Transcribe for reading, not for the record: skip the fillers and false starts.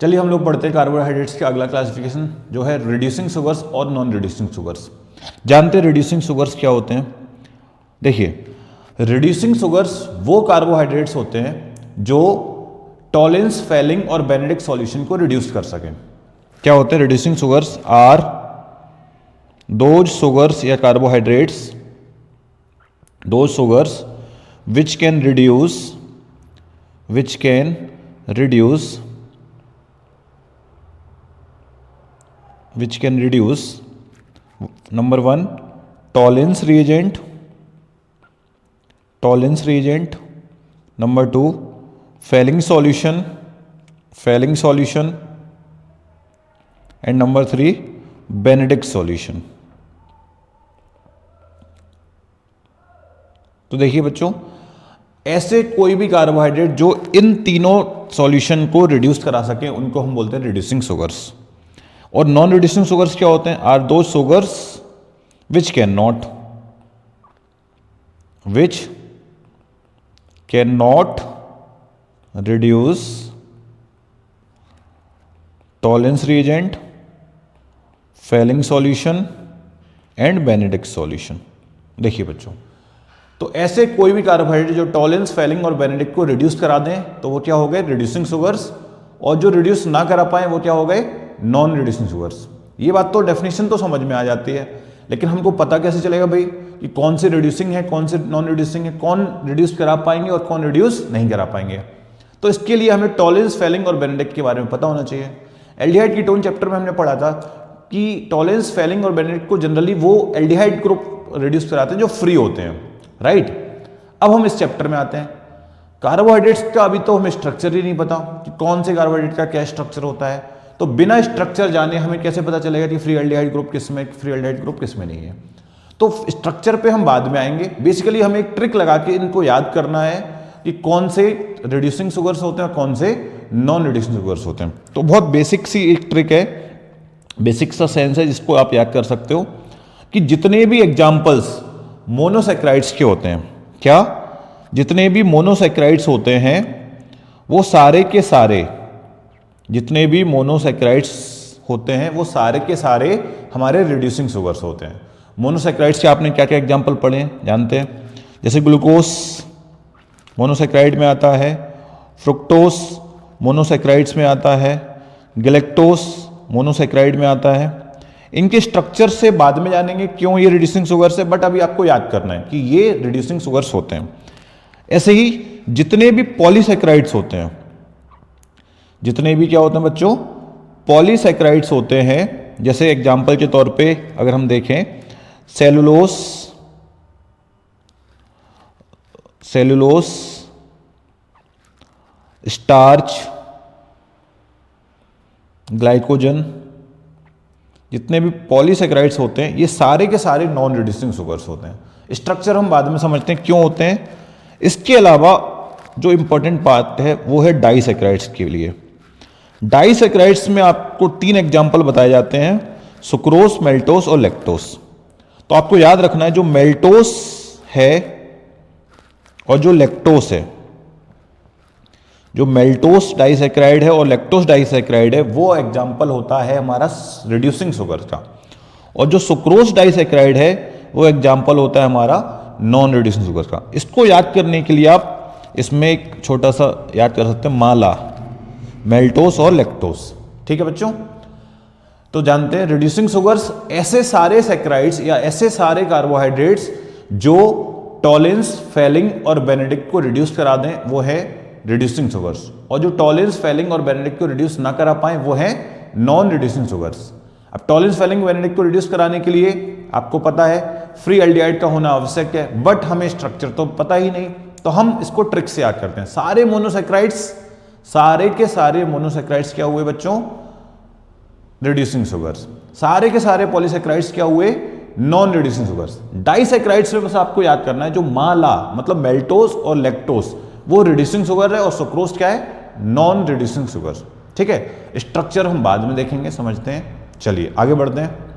चलिए हम लोग पढ़ते हैं कार्बोहाइड्रेट्स का अगला क्लासिफिकेशन जो है रिड्यूसिंग शुगर्स और नॉन रिड्यूसिंग शुगर्स। जानते हैं रिड्यूसिंग शुगर्स क्या होते हैं? देखिए, रिड्यूसिंग शुगर्स वो कार्बोहाइड्रेट्स होते हैं जो टॉलेंस, फेलिंग और बेनेडिक्ट सॉल्यूशन को रिड्यूस कर सकें। क्या होते हैं reducing sugars? Are those sugars या carbohydrates, those sugars which can reduce number 1 tolerance reagent, number 2 failing solution, and number 3 Benedict solution। तो देखिए बच्चों, ऐसे कोई भी कार्बोहाइड्रेट जो इन तीनों सॉल्यूशन को रिड्यूस करा सके उनको हम बोलते हैं रिड्यूसिंग शुगर्स। और नॉन रिड्यूसिंग शुगर्स क्या होते हैं? Are those sugars which can not reduce Tollens reagent, Fehling solution and Benedict solution. देखिए बच्चों, तो ऐसे कोई भी कार्बोहाइड्रेट जो टॉलेंस, फेलिंग और बेनेडिक्ट को रिड्यूस करा दें तो वो क्या हो गए? Reducing sugars. और जो रिड्यूस ना करा पाए वो क्या हो गए? Non reducing sugars. ये बात तो डेफिनेशन तो समझ में आ जाती है, लेकिन हमको पता कैसे चलेगा भाई कि कौन से रिड्यूसिंग है, कौन से नॉन रिड्यूसिंग है, कौन रिड्यूस करा पाएंगे और कौन रिड्यूस नहीं करा पाएंगे? तो इसके लिए हमें टॉलेंस, फेलिंग और बेनेडिक्ट के बारे में पता होना चाहिए। एल्डिहाइड कीटोन चैप्टर में हमने पढ़ा था कि टॉलेंस, फेलिंग और बेनेडिक्ट को जनरली वो एल्डिहाइड ग्रुप रिड्यूस कराते हैं जो फ्री होते हैं, राइट। अब हम इस चैप्टर में आते हैं। कार्बोहाइड्रेट्स का अभी तो हमें स्ट्रक्चर ही नहीं पता कि कौन से कार्बोहाइड्रेट का क्या स्ट्रक्चर होता है, तो बिना स्ट्रक्चर जाने हमें कैसे पता चलेगा कि फ्री एल्डिहाइड ग्रुप किस में, फ्री एल्डिहाइड ग्रुप किस में नहीं है? तो स्ट्रक्चर पे हम बाद में आएंगे। बेसिकली हमें एक ट्रिक लगा के इनको याद करना है कि कौन से रिड्यूसिंग शुगर्स होते हैं और कौन से नॉन रिड्यूसिंग शुगर्स होते हैं। तो बहुत बेसिक सी एक ट्रिक है, बेसिक सा सेंस है जिसको आप याद कर सकते हो कि जितने भी एग्जाम्पल्स मोनोसैकेराइड्स के होते हैं, क्या जितने भी मोनोसैकेराइड्स होते हैं वो सारे के सारे, जितने भी मोनोसैकेराइड्स होते हैं वो सारे के सारे हमारे रिड्यूसिंग शुगर्स होते हैं। मोनोसैकेराइड्स के आपने क्या क्या एग्जाम्पल पढ़े हैं जानते हैं? जैसे ग्लूकोस मोनोसैकेराइड में आता है, फ्रुक्टोस मोनोसैकेराइड्स में आता है, गैलेक्टोस मोनोसैकेराइड में आता है। इनके स्ट्रक्चर से बाद में जानेंगे क्यों ये रिड्यूसिंग शुगर्स है, बट अभी आपको याद करना है कि ये रिड्यूसिंग शुगर्स होते हैं। ऐसे ही जितने भी पॉलीसैकेराइड्स होते हैं, जितने भी क्या होते हैं बच्चों? पॉलीसैकेराइड्स होते हैं। जैसे एग्जाम्पल के तौर पे अगर हम देखें, सेलुलोस, स्टार्च, ग्लाइकोजन, जितने भी पॉलीसैकेराइड्स होते हैं ये सारे के सारे नॉन रिड्यूसिंग शुगर्स होते हैं। स्ट्रक्चर हम बाद में समझते हैं क्यों होते हैं। इसके अलावा जो इंपॉर्टेंट बात है वो है डाइसैकेराइड्स के लिए। डाइसैकेराइड्स में आपको 3 एग्जाम्पल बताए जाते हैं, सुक्रोस, मेल्टोस और लैक्टोस। तो आपको याद रखना है जो मेल्टोस है और जो लैक्टोस है, जो मेल्टोस डाइसैकेराइड है और लैक्टोस डाइसैकेराइड है वो एग्जाम्पल होता है हमारा रिड्यूसिंग शुगर का, और जो सुक्रोस डाइसैकेराइड है वो एग्जाम्पल होता है हमारा नॉन रिड्यूसिंग शुगर का। इसको याद करने के लिए आप इसमें एक छोटा सा याद कर सकते हैं, माला, मेल्टोस और लैक्टोस। ठीक है बच्चों, तो जानते हैं रिड्यूसिंग शुगर्स ऐसे सारे सैकेराइड्स या ऐसे सारे कार्बोहाइड्रेट्स जो टॉलेंस, फेलिंग और बेनेडिक्ट को रिड्यूस करा दें वो है रिड्यूसिंग शुगर्स, और जो टॉलेंस, फेलिंग और बेनेडिक्ट को रिड्यूस ना करा पाए वो है नॉन रिड्यूसिंग शुगर्स। अब टॉलेंस, फेलिंग, बेनेडिक्ट को रिड्यूस कराने के लिए आपको पता है फ्री एल्डिहाइड का होना आवश्यक है, बट हमें स्ट्रक्चर तो पता ही नहीं, तो हम इसको ट्रिक से याद करते हैं। सारे मोनोसैकेराइड्स, सारे के सारे मोनोसैकेराइड्स क्या हुए बच्चों? Reducing sugars. सारे के सारे पॉलीसैकेराइड्स क्या हुए? Non reducing sugars. डाइसैकेराइड्स में बस आपको याद करना है जो माला मतलब मेल्टोस और लैक्टोस वो रिड्यूसिंग शुगर है और सुक्रोज क्या है? Non reducing sugar. ठीक है, स्ट्रक्चर हम बाद में देखेंगे, समझते हैं। चलिए आगे बढ़ते हैं।